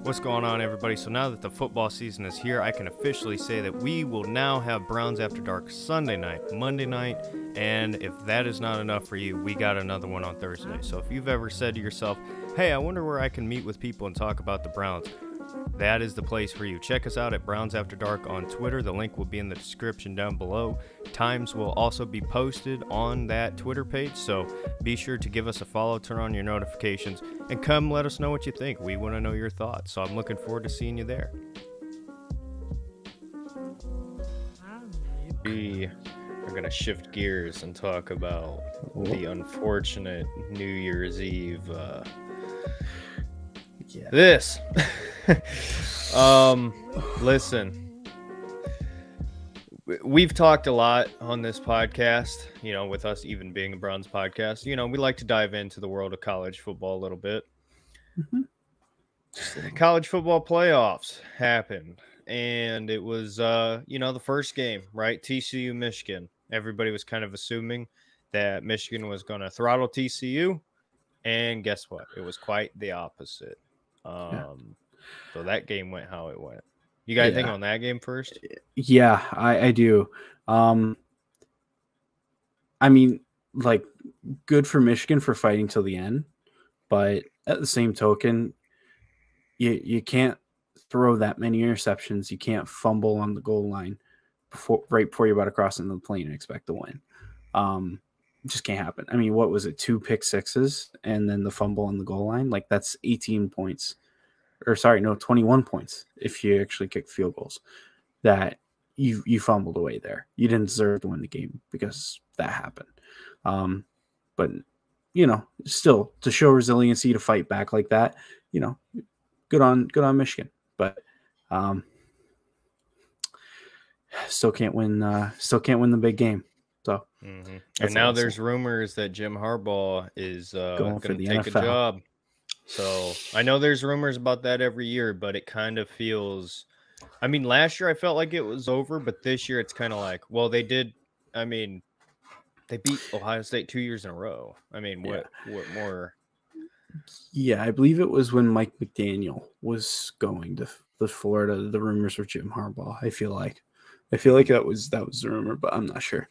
What's going on, everybody? So now that the football season is here, I can officially say that we will now have Browns After Dark Sunday night, Monday night, and if that is not enough for you, we got another one on Thursday. So if you've ever said to yourself, hey, I wonder where I can meet with people and talk about the Browns, that is the place for you. Check us out at Browns After Dark on Twitter. The link will be in the description down below. Times will also be posted on that Twitter page, so be sure to give us a follow, turn on your notifications, and come let us know what you think. We want to know your thoughts, so I'm looking forward to seeing you there. We are going to shift gears and talk about the unfortunate New Year's Eve this. Listen, we've talked a lot on this podcast, with us even being a Browns podcast. We like to dive into the world of college football a little bit. College football playoffs happened, and it was, the first game, right? TCU, Michigan. Everybody was kind of assuming that Michigan was going to throttle TCU, and guess what? It was quite the opposite. So that game went how it went. You got anything on that game first? Yeah, I do. I mean, good for Michigan for fighting till the end, but at the same token, you can't throw that many interceptions. You can't fumble on the goal line right before you're about to cross into the plane and expect to win. It just can't happen. I mean, what was it? 2 pick sixes and then the fumble on the goal line? That's 18 points. 21 points if you actually kick field goals that you fumbled away there. You didn't deserve to win the game because that happened. But still to show resiliency to fight back like that, good on Michigan. But still can't win the big game. So and now there's rumors that Jim Harbaugh is going to take NFL. a job. So I know there's rumors about that every year, but it kind of feels, last year I felt like it was over, but this year it's kind of like, well, they beat Ohio State 2 years in a row. What more? Yeah, I believe it was when Mike McDaniel was going to Florida. The rumors were Jim Harbaugh. I feel like that was the rumor, but I'm not sure.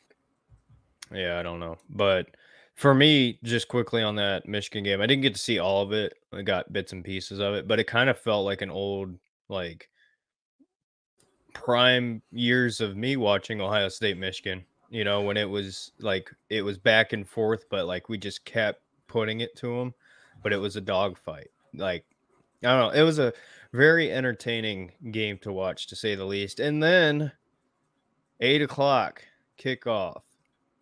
Yeah, I don't know. But for me, just quickly on that Michigan game, I didn't get to see all of it. I got bits and pieces of it, but it kind of felt like an old, prime years of me watching Ohio State, Michigan, when it was it was back and forth, but we just kept putting it to them, but it was a dogfight. I don't know. It was a very entertaining game to watch, to say the least. And then 8 o'clock kickoff.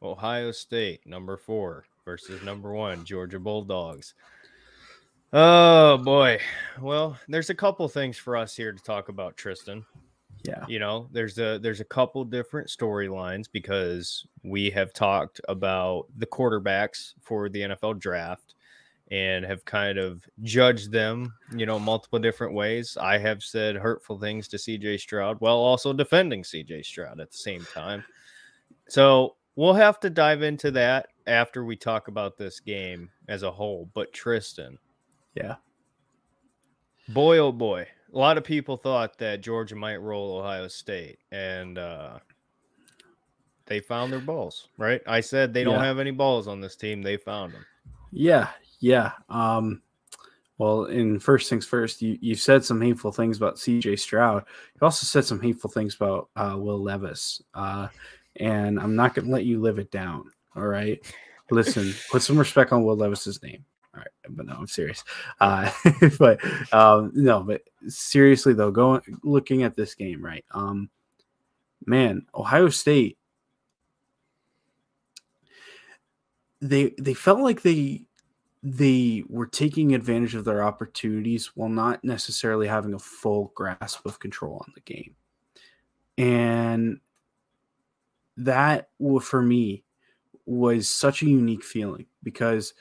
Ohio State, number 4 versus number 1, Georgia Bulldogs. Oh, boy. Well, there's a couple things for us here to talk about, Tristan. Yeah. There's a couple different storylines because we have talked about the quarterbacks for the NFL draft and have kind of judged them, multiple different ways. I have said hurtful things to CJ Stroud while also defending CJ Stroud at the same time. So we'll have to dive into that after we talk about this game as a whole. But Tristan. Yeah. Boy, oh boy. A lot of people thought that Georgia might roll Ohio State, and they found their balls, right? I said they don't have any balls on this team. They found them. Yeah. Well, in first things first, you said some hateful things about CJ Stroud. You also said some hateful things about Will Levis. And I'm not going to let you live it down. All right. Listen, put some respect on Will Levis's name. All right. But no, I'm serious. But seriously though, looking at this game, right. Man, Ohio State, they felt like they were taking advantage of their opportunities while not necessarily having a full grasp of control on the game. And that, for me, was such a unique feeling because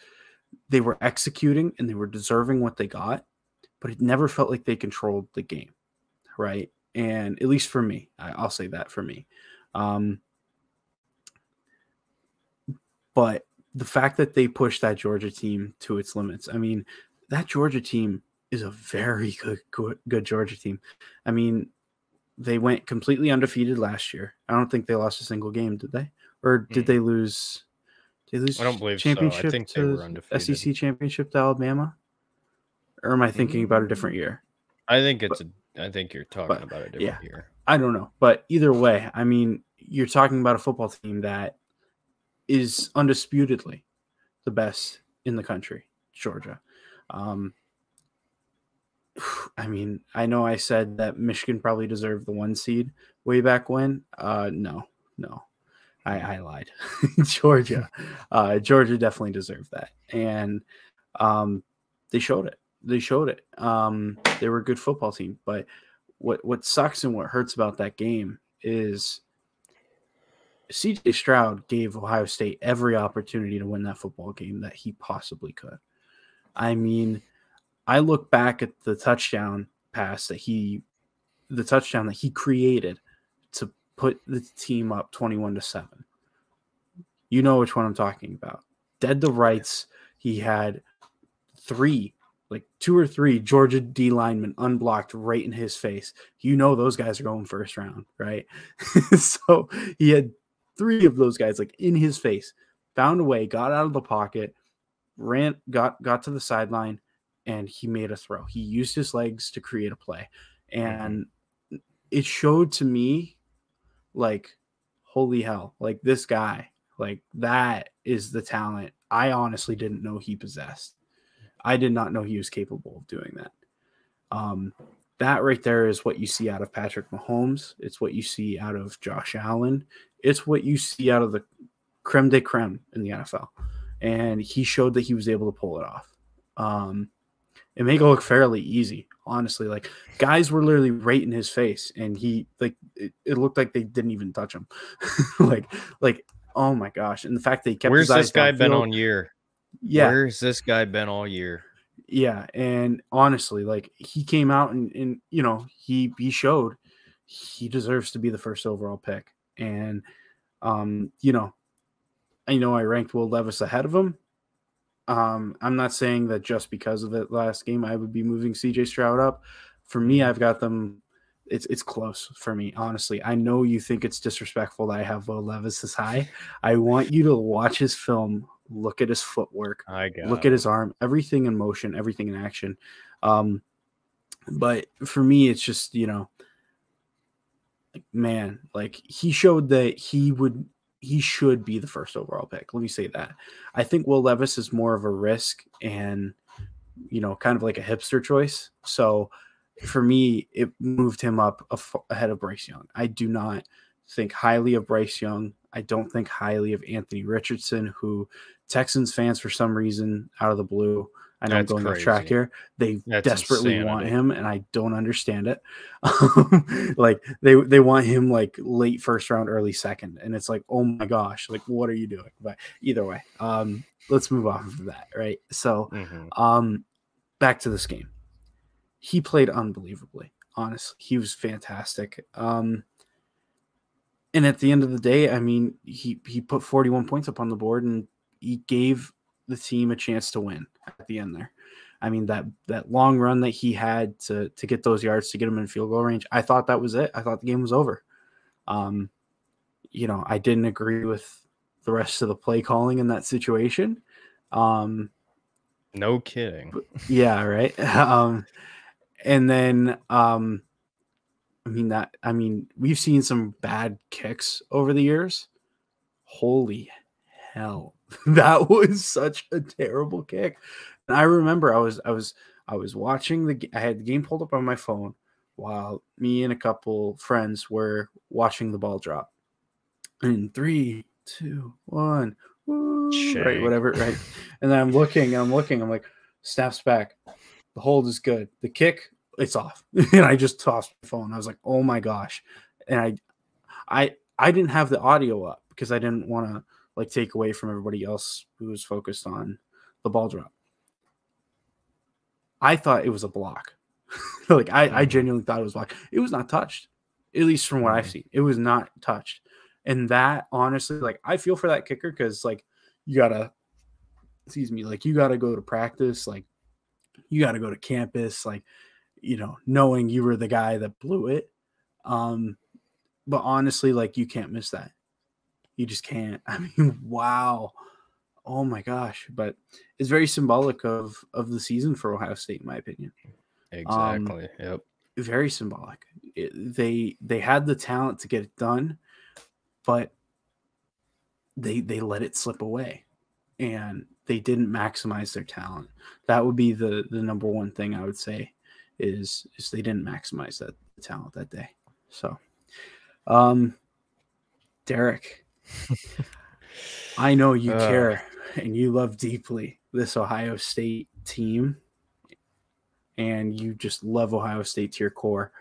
they were executing and they were deserving what they got, but it never felt like they controlled the game, right? And at least for me, I'll say that for me. But the fact that they pushed that Georgia team to its limits, that Georgia team is a very good Georgia team. I mean, they went completely undefeated last year. I don't think they lost a single game, did they? Or did they lose? Did they lose I don't believe so. I championship think they were to undefeated. SEC championship to Alabama? Or am I thinking about a different year? I think you're talking about a different year. I don't know. But either way, I mean, you're talking about a football team that is undisputedly the best in the country, Georgia. I mean, I know I said that Michigan probably deserved the 1 seed way back when. No. I lied. Georgia definitely deserved that. And they showed it. They were a good football team. But what sucks and what hurts about that game is CJ Stroud gave Ohio State every opportunity to win that football game that he possibly could. I mean, I look back at the touchdown that he created to put the team up 21-7. You know which one I'm talking about. Dead to rights. He had 2 or 3 Georgia D linemen unblocked right in his face. You know those guys are going first round, right? So he had 3 of those guys in his face, found a way, got out of the pocket, got to the sideline, and he made a throw. He used his legs to create a play. And it showed to me, holy hell, this guy, that is the talent I honestly didn't know he possessed. I did not know he was capable of doing that. That right there is what you see out of Patrick Mahomes. It's what you see out of Josh Allen. It's what you see out of the creme de creme in the NFL. And he showed that he was able to pull it off. And make it look fairly easy, honestly. Guys were literally right in his face, and he it looked like they didn't even touch him. Oh my gosh! And the fact that he kept Where's his eyes this guy downfield, been all year? Yeah, where's this guy been all year? Yeah, and honestly, he came out and he showed he deserves to be the first overall pick. And I know I ranked Will Levis ahead of him. I'm not saying that just because of the last game I would be moving CJ Stroud up. For me, I've got them. It's close for me, honestly. I know you think it's disrespectful that I have Will Levis this high. I want you to watch his film, look at his footwork, look at his arm, everything in motion, everything in action. But for me, it's just, he showed that he should be the first overall pick. Let me say that. I think Will Levis is more of a risk and, kind of like a hipster choice. So for me, it moved him up ahead of Bryce Young. I do not think highly of Bryce Young. I don't think highly of Anthony Richardson, who Texans fans, for some reason, out of the blue, I know I'm going off track here, That's desperately insanity. Want him, and I don't understand it. They want him late first round, early second, and it's oh my gosh, what are you doing? But either way, let's move off of that, right? So, back to this game. He played unbelievably. Honestly, he was fantastic. And at the end of the day, I mean, he put 41 points up on the board, and he gave the team a chance to win at the end there. I mean, that long run that he had to get those yards to get him in field goal range, I thought that was it. I thought the game was over. I didn't agree with the rest of the play calling in that situation. No kidding. Yeah, right. And then we've seen some bad kicks over the years. Holy hell. That was such a terrible kick. And I remember I was watching I had the game pulled up on my phone while me and a couple friends were watching the ball drop. And 3, 2, 1, woo, right, whatever, right. And then I'm looking, I'm like, snaps back. The hold is good. The kick, it's off. And I just tossed my phone. I was like, oh my gosh. And I didn't have the audio up because I didn't want to take away from everybody else who was focused on the ball drop. I thought it was a block. I genuinely thought it was a block. It was not touched, at least from what I've seen. It was not touched. And that, honestly, I feel for that kicker because, you got to, you got to go to practice. you got to go to campus, like, knowing you were the guy that blew it. But honestly, like, you can't miss that. You just can't. I mean, wow. Oh my gosh. But it's very symbolic of the season for Ohio State, in my opinion. Exactly. Yep. Very symbolic. They had the talent to get it done, but they let it slip away, and they didn't maximize their talent. That would be the number one thing I would say is they didn't maximize that talent that day. So, Derek, I know you care and you love deeply this Ohio State team, and you just love Ohio State to your core.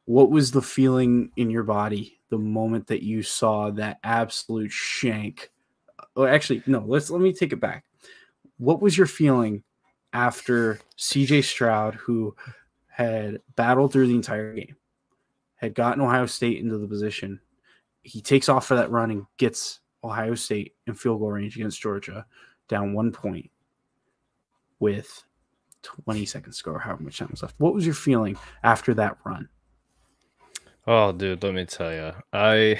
What was the feeling in your body the moment that you saw that absolute shank? Oh, actually, no, let me take it back. What was your feeling after CJ Stroud, who had battled through the entire game, had gotten Ohio State into the position, he takes off for that run and gets Ohio State in field goal range against Georgia, down 1 point with 20 seconds to go, or however much time was left? What was your feeling after that run? Oh, dude, let me tell you, I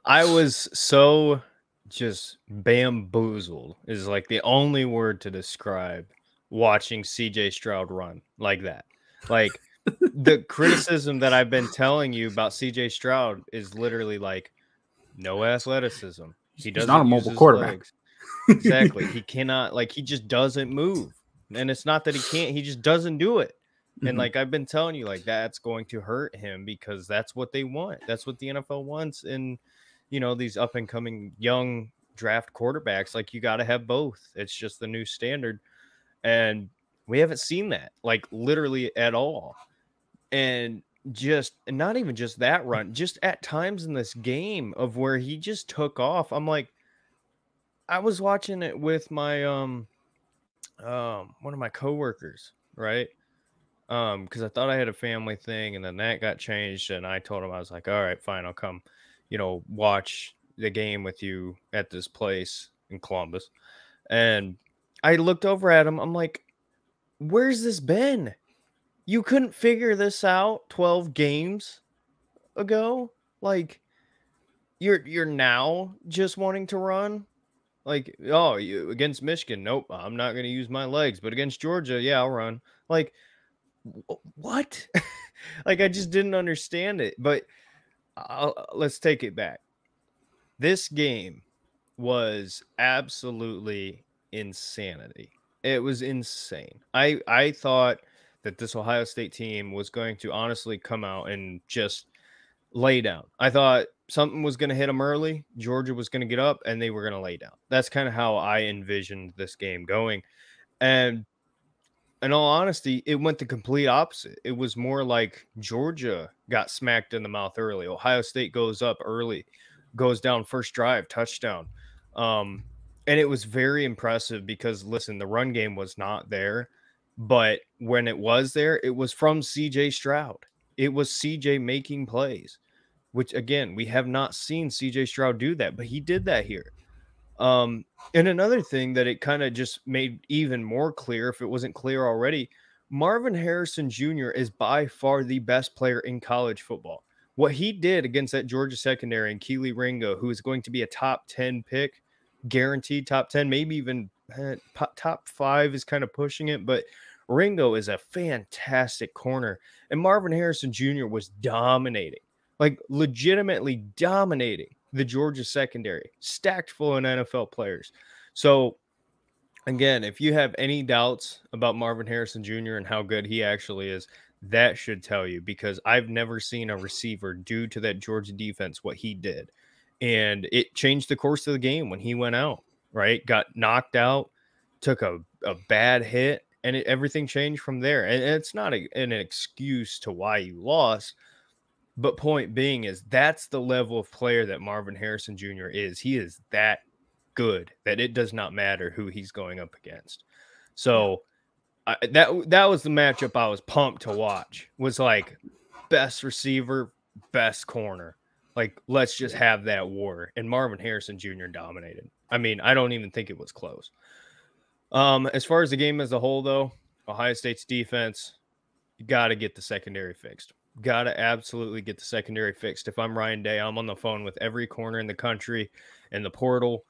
was so just bamboozled is like the only word to describe watching CJ Stroud run like that. Like, the criticism that I've been telling you about CJ Stroud is literally like no athleticism. He doesn't not a mobile quarterback. Legs. Exactly. He cannot, like, he just doesn't move. And it's not that he can't, he just doesn't do it. And like I've been telling you, like, that's going to hurt him because that's what they want. That's what the NFL wants. And, these up and coming young draft quarterbacks, like, you got to have both. It's just the new standard. And we haven't seen that, like, literally at all. And not even just that run, just at times in this game of where he just took off. I'm like, I was watching it with my, one of my coworkers, right? Because I thought I had a family thing, and then that got changed, and I told him, I was like, all right, fine, I'll come, watch the game with you at this place in Columbus. And I looked over at him, I'm like, where's this been? You couldn't figure this out 12 games ago? Like, you're now just wanting to run? Like, oh, you against Michigan, nope, I'm not going to use my legs, but against Georgia, yeah, I'll run. Like, what? Like, I just didn't understand it. But let's take it back. This game was absolutely insanity. It was insane. I thought that this Ohio State team was going to honestly come out and just lay down. I thought something was going to hit them early. Georgia was going to get up and they were going to lay down. That's kind of how I envisioned this game going. And in all honesty, it went the complete opposite. It was more like Georgia got smacked in the mouth early. Ohio State goes up early, goes down first drive, touchdown. And it was very impressive because, listen, the run game was not there. But when it was there, it was from CJ Stroud. It was CJ making plays, which, again, we have not seen CJ Stroud do that, but he did that here. And another thing that it kind of just made even more clear, if it wasn't clear already, Marvin Harrison Jr. is by far the best player in college football. What he did against that Georgia secondary and Keely Ringo, who is going to be a top 10 pick, guaranteed top 10, maybe even top 5 is kind of pushing it, but Ringo is a fantastic corner. And Marvin Harrison Jr. was dominating, like legitimately dominating the Georgia secondary, stacked full of NFL players. So, again, if you have any doubts about Marvin Harrison Jr. and how good he actually is, that should tell you, because I've never seen a receiver do to that Georgia defense what he did. And it changed the course of the game when he went out, right? Got knocked out, took a bad hit, and everything changed from there. And it's not an excuse to why you lost. But point being is that's the level of player that Marvin Harrison Jr. is. He is that good that it does not matter who he's going up against. So that was the matchup I was pumped to watch. Was like best receiver, best corner. Like, let's just have that war. And Marvin Harrison Jr. dominated. I mean, I don't even think it was close. As far as the game as a whole, though, Ohio State's defense, you got to get the secondary fixed. Got to absolutely get the secondary fixed. If I'm Ryan Day, I'm on the phone with every corner in the country and the portal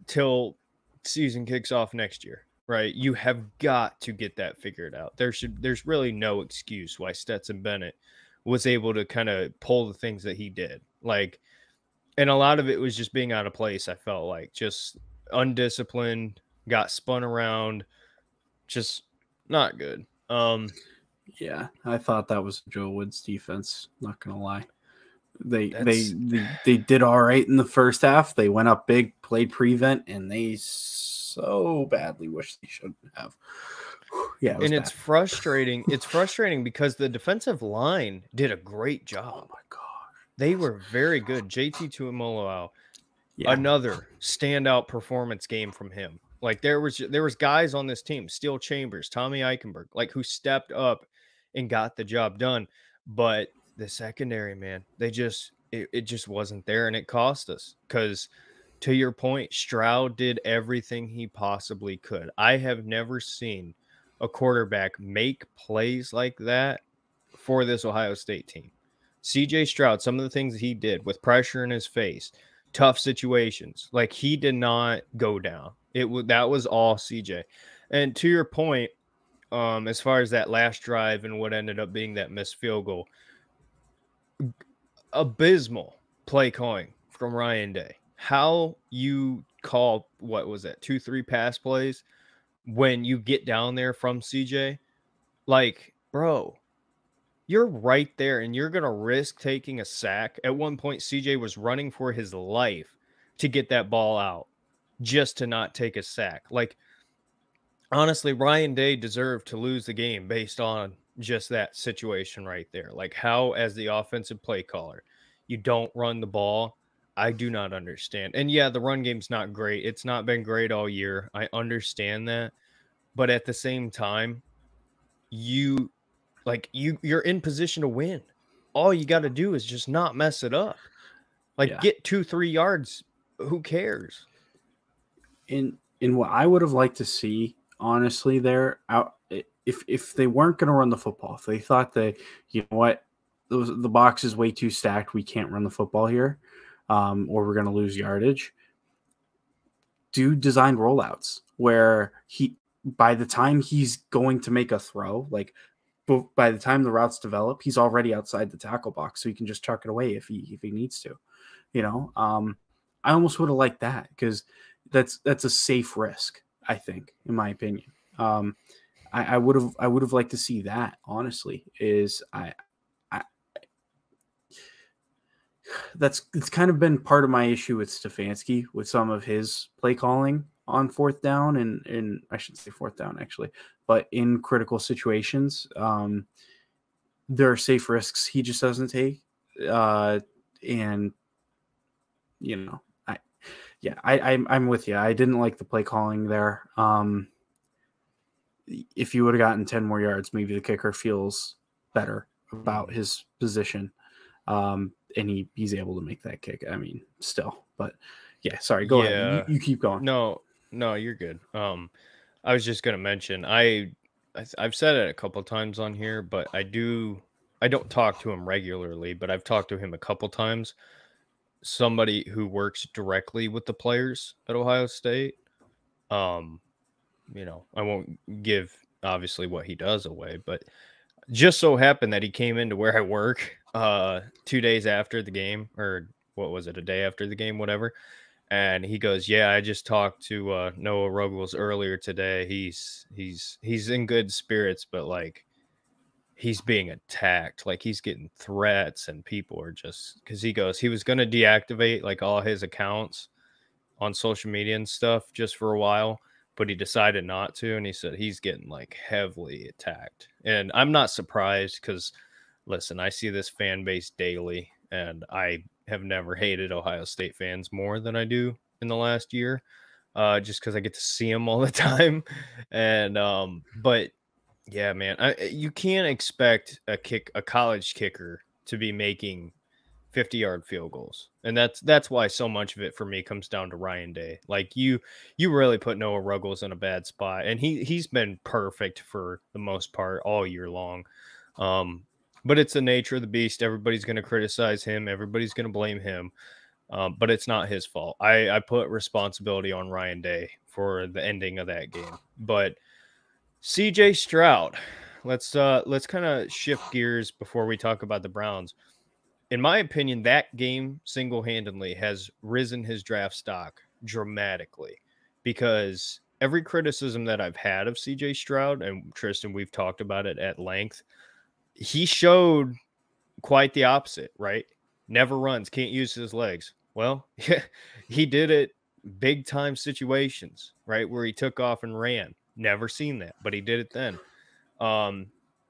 till season kicks off next year. Right? You have got to get that figured out. There's really no excuse why Stetson Bennett was able to kind of pull the things that he did. Like, and a lot of it was just being out of place. I felt like just undisciplined, got spun around, just not good. Yeah, I thought that was Joe Woods' defense. Not gonna lie, they That's they did all right in the first half. They went up big, played prevent, and they so badly wish they shouldn't have. Yeah, it was and bad. it's frustrating. It's frustrating because the defensive line did a great job. Oh my god, They were very good. JT Tuimoloau, yeah, another standout performance game from him. Like there was guys on this team, Steel Chambers, Tommy Eichenberg, like who stepped up and got the job done. But the secondary, man, it just wasn't there, and it cost us. Because to your point, Stroud did everything he possibly could. I have never seen a quarterback make plays like that for this Ohio State team. CJ Stroud, some of the things that he did with pressure in his face, tough situations, like he did not go down. That was all CJ. And to your point, as far as that last drive and what ended up being that missed field goal, abysmal play calling from Ryan Day. How you call, what was that, 2-3 pass plays when you get down there from CJ? Like, bro, you're right there and you're going to risk taking a sack. At one point, CJ was running for his life to get that ball out just to not take a sack. Like, honestly, Ryan Day deserved to lose the game based on just that situation right there. Like, how, as the offensive play caller, you don't run the ball. I do not understand. And yeah, the run game's not great. It's not been great all year. I understand that. But at the same time, you you're in position to win. All you got to do is just not mess it up. Like yeah. get 2-3 yards. Who cares? In what I would have liked to see, honestly, there out if they weren't going to run the football, if they thought that, you know what, the box is way too stacked, we can't run the football here, or we're going to lose yardage. Do designed rollouts where by the time he's going to make a throw, like by the time the routes develop, he's already outside the tackle box, so he can just chuck it away if he needs to. You know, I almost would have liked that because that's a safe risk, I think, in my opinion. I would have liked to see that, honestly. It's kind of been part of my issue with Stefanski with some of his play calling on fourth down and I shouldn't say fourth down actually, but in critical situations, there are safe risks he just doesn't take. And you know, I'm with you. I didn't like the play calling there. If you would have gotten 10 more yards, maybe the kicker feels better about his position. And he's able to make that kick. I mean, still, but yeah, sorry, go ahead. You keep going. No, you're good. I was just gonna mention I've said it a couple times on here, but I don't talk to him regularly, but I've talked to him a couple times. Somebody who works directly with the players at Ohio State. You know, I won't give obviously what he does away, but just so happened that he came into where I work 2 days after the game, or what was it, a day after the game, whatever. And he goes, "Yeah, I just talked to Noah Ruggles earlier today. He's in good spirits, but like he's being attacked. Like he's getting threats, and people are just because he goes he was going to deactivate like all his accounts on social media and stuff just for a while, but he decided not to. And he said he's getting like heavily attacked. And I'm not surprised because, listen, I see this fan base daily, and I have never hated Ohio State fans more than I do in the last year, just because I get to see them all the time. And but yeah, man, you can't expect a college kicker to be making 50-yard field goals. And that's why so much of it for me comes down to Ryan Day. Like you really put Noah Ruggles in a bad spot, and he's been perfect for the most part all year long. But it's the nature of the beast. Everybody's going to criticize him. Everybody's going to blame him. But it's not his fault. I put responsibility on Ryan Day for the ending of that game. But CJ Stroud, let's kind of shift gears before we talk about the Browns. In my opinion, that game single-handedly has risen his draft stock dramatically, because every criticism that I've had of CJ Stroud, and Tristan, we've talked about it at length, he showed quite the opposite, right? Never runs, can't use his legs. Well, he did it big time situations, right? Where he took off and ran. Never seen that, but he did it then.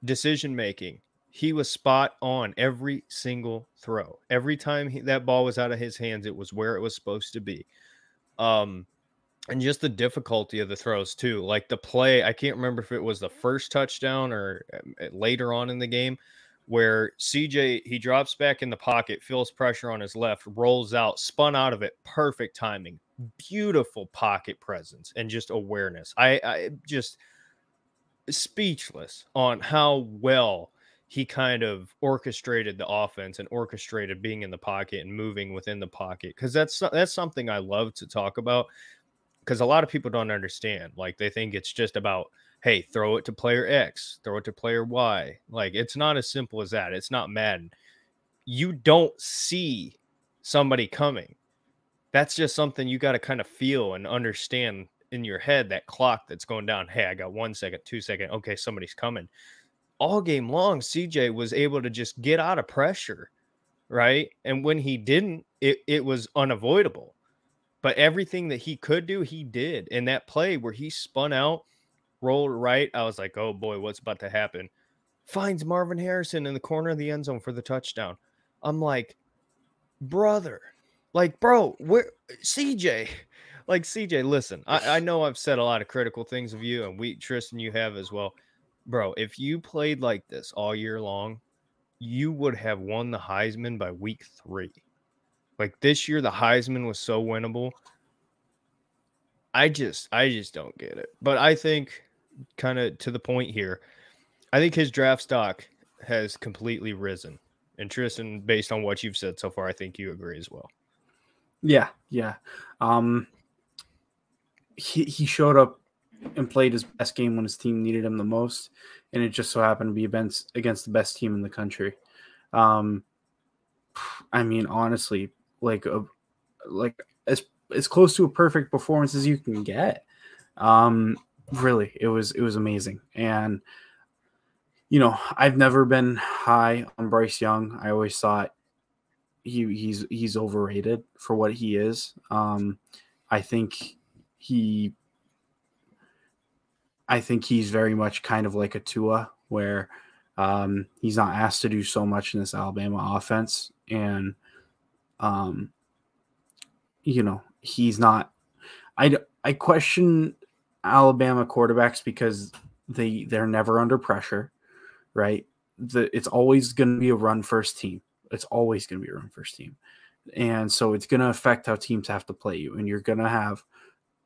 Decision making. He was spot on every single throw. Every time that ball was out of his hands, it was where it was supposed to be. And just the difficulty of the throws too. Like the play, I can't remember if it was the first touchdown or later on in the game, where CJ, he drops back in the pocket, feels pressure on his left, rolls out, spun out of it, perfect timing, beautiful pocket presence, and just awareness. I just speechless on how well he kind of orchestrated the offense and orchestrated being in the pocket and moving within the pocket. Because that's something I love to talk about, because a lot of people don't understand. Like they think it's just about, hey, throw it to player X, throw it to player Y. Like it's not as simple as that. It's not Madden. You don't see somebody coming. That's just something you got to kind of feel and understand in your head, that clock that's going down. Hey, I got 1 second, 2 second. Okay, somebody's coming. All game long, CJ was able to just get out of pressure, right? And when he didn't, it was unavoidable. But everything that he could do, he did. And that play where he spun out, rolled right, I was like, oh boy, what's about to happen? Finds Marvin Harrison in the corner of the end zone for the touchdown. I'm like, brother, like, bro, where CJ? Like, CJ, listen, I know I've said a lot of critical things of you, and Tristan, you have as well. Bro, if you played like this all year long, you would have won the Heisman by week 3. Like this year, the Heisman was so winnable. I just don't get it. But I think, kind of to the point here, I think his draft stock has completely risen. And Tristan, based on what you've said so far, I think you agree as well. Yeah. He showed up and played his best game when his team needed him the most, and it just so happened to be against the best team in the country. I mean, honestly, like as close to a perfect performance as you can get. Really, it was amazing. And I've never been high on Bryce Young. I always thought he's overrated for what he is. I think he's very much kind of like a Tua, where he's not asked to do so much in this Alabama offense. And, he's not – I question Alabama quarterbacks because they're never under pressure, right? It's always going to be a run-first team. It's always going to be a run-first team. And so it's going to affect how teams have to play you. And you're going to have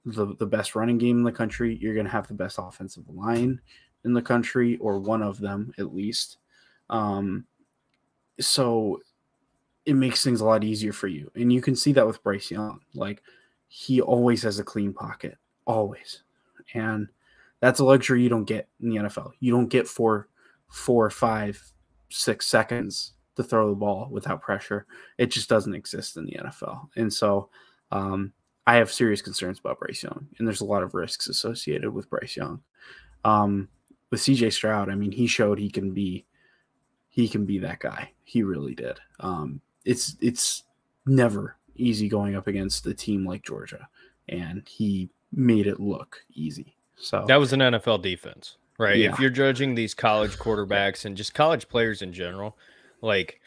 the best running game in the country. You're going to have the best offensive line in the country, or one of them at least. So it makes things a lot easier for you. And you can see that with Bryce Young. Like, he always has a clean pocket, always. And that's a luxury you don't get in the NFL. You don't get 4, 5, 6 seconds to throw the ball without pressure. It just doesn't exist in the NFL. And so I have serious concerns about Bryce Young, and there's a lot of risks associated with Bryce Young. With CJ Stroud, I mean, he showed he can be that guy. He really did. It's never easy going up against a team like Georgia, and he made it look easy. So that was an NFL defense, right? Yeah. If you're judging these college quarterbacks and just college players in general, like,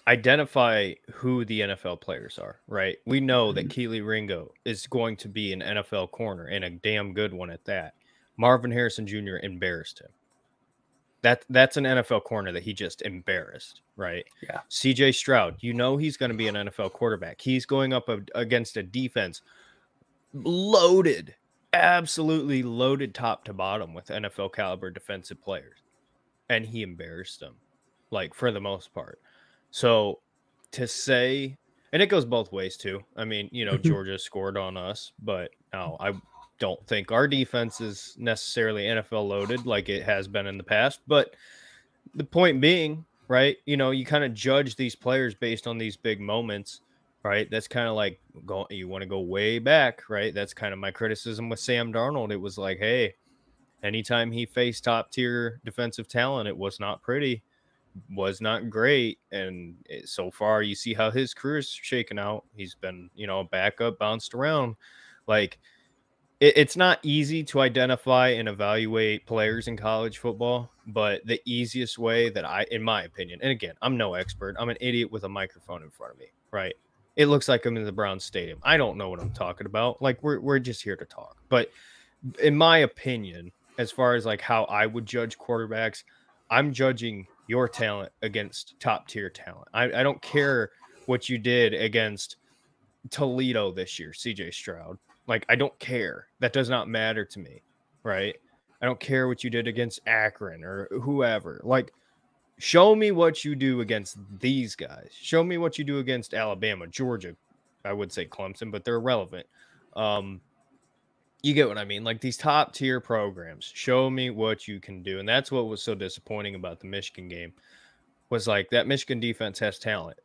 identify who the NFL players are, right? We know that Keely Ringo is going to be an NFL corner, and a damn good one at that. Marvin Harrison Jr. embarrassed him. That's an NFL corner that he just embarrassed, right? Yeah. CJ Stroud, you know he's going to be an NFL quarterback. He's going up against a defense loaded, absolutely loaded top to bottom with NFL caliber defensive players. And he embarrassed them, like, for the most part. So to say, and it goes both ways too. I mean, you know, Georgia scored on us, but no, I don't think our defense is necessarily NFL loaded like it has been in the past. But the point being, right, you know, you kind of judge these players based on these big moments, right? That's kind of like you want to go way back, right? That's kind of my criticism with Sam Darnold. It was like, hey, anytime he faced top tier defensive talent, it was not pretty, was not great. And so far, you see how his career's shaken out. He's been, you know, backup, bounced around. Like, it's not easy to identify and evaluate players in college football, but the easiest way that in my opinion, and again, I'm no expert, I'm an idiot with a microphone in front of me, right? It looks like I'm in the Browns stadium. I don't know what I'm talking about. Like, we're just here to talk. But in my opinion, as far as like how I would judge quarterbacks, I'm judging your talent against top tier talent. I don't care what you did against Toledo this year, CJ Stroud. Like, I don't care. That does not matter to me, right? I don't care what you did against Akron or whoever. Like, show me what you do against these guys. Show me what you do against Alabama, Georgia. I would say Clemson, but they're irrelevant. You get what I mean? Like, these top tier programs, show me what you can do. And that's what was so disappointing about the Michigan game, was like that Michigan defense has talent.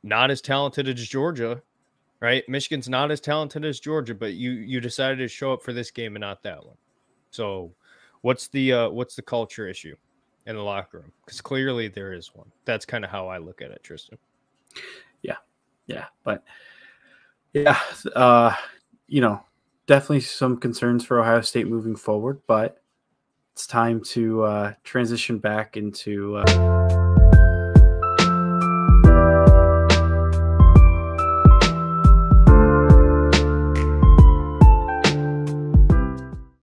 Not as talented as Georgia, right? Michigan's not as talented as Georgia, but you decided to show up for this game and not that one. So what's the culture issue in the locker room? Because clearly there is one. That's kind of how I look at it, Tristan. Yeah. But yeah, you know, definitely some concerns for Ohio State moving forward, but it's time to transition back into